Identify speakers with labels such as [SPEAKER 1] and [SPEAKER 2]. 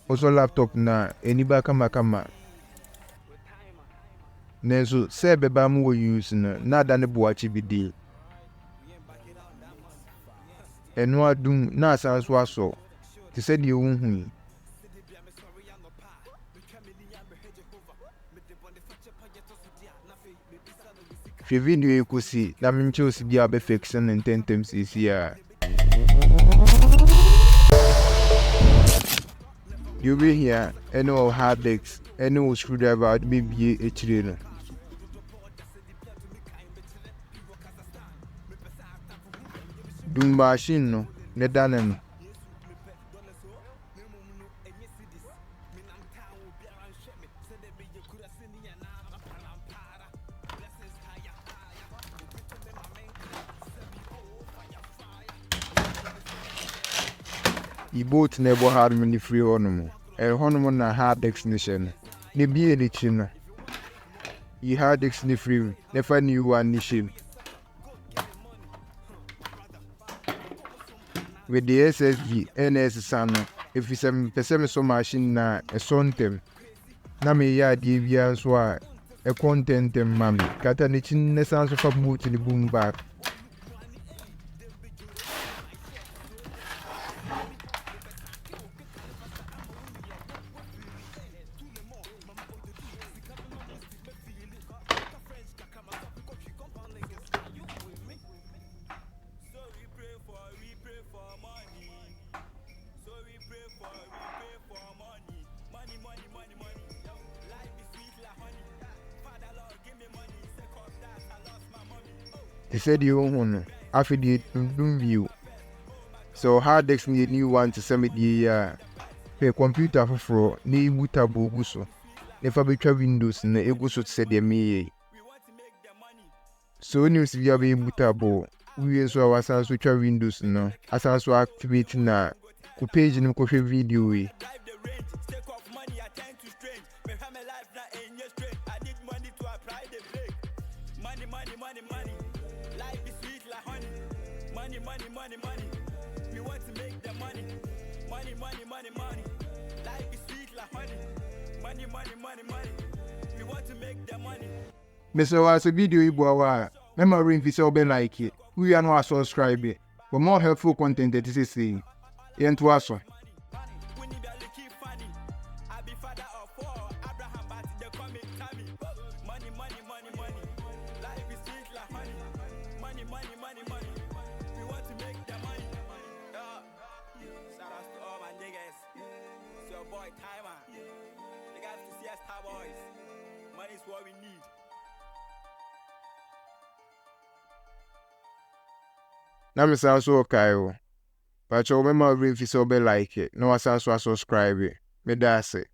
[SPEAKER 1] also laptop na eniba kama nenso se beba mu wo use na da ne boachi bidi eno adum na asan so aso ti se de ohun hwe video ekusi na menche osi bia be fiction and tentem cca you be here any hard disk any screwdriver be bie echire no dum machine no ne dane no both nebo hard mini free honum honum na hard disk ni shen ne bie ni china hard disk ni free never new one ni shin with the SSD NS sana if it's a so machine na a sontem na me ya di bia so a content mami kata ni chin ne san so fa boot ni boom back He said you own after the view. So hard disk need new one to send the computer for ni bootable guso. Never be Windows na eguso to say the me. So news via be bootable. We so our sans with Windows no. As also activate na ku page no ko video we.
[SPEAKER 2] Money. We want to make the money. Money. Life is sweet like honey. Money. We want to make the money.
[SPEAKER 1] Mr. Was a video you boy. Memory if you be like it. We are not subscribe it. For more helpful content that is saying. And to us.
[SPEAKER 2] Boy, timer. They got to see us star boys. Money is what we need.
[SPEAKER 1] Na me sound so okay. But you remember if you so be like it. No I sound so subscribe it. Me that's it.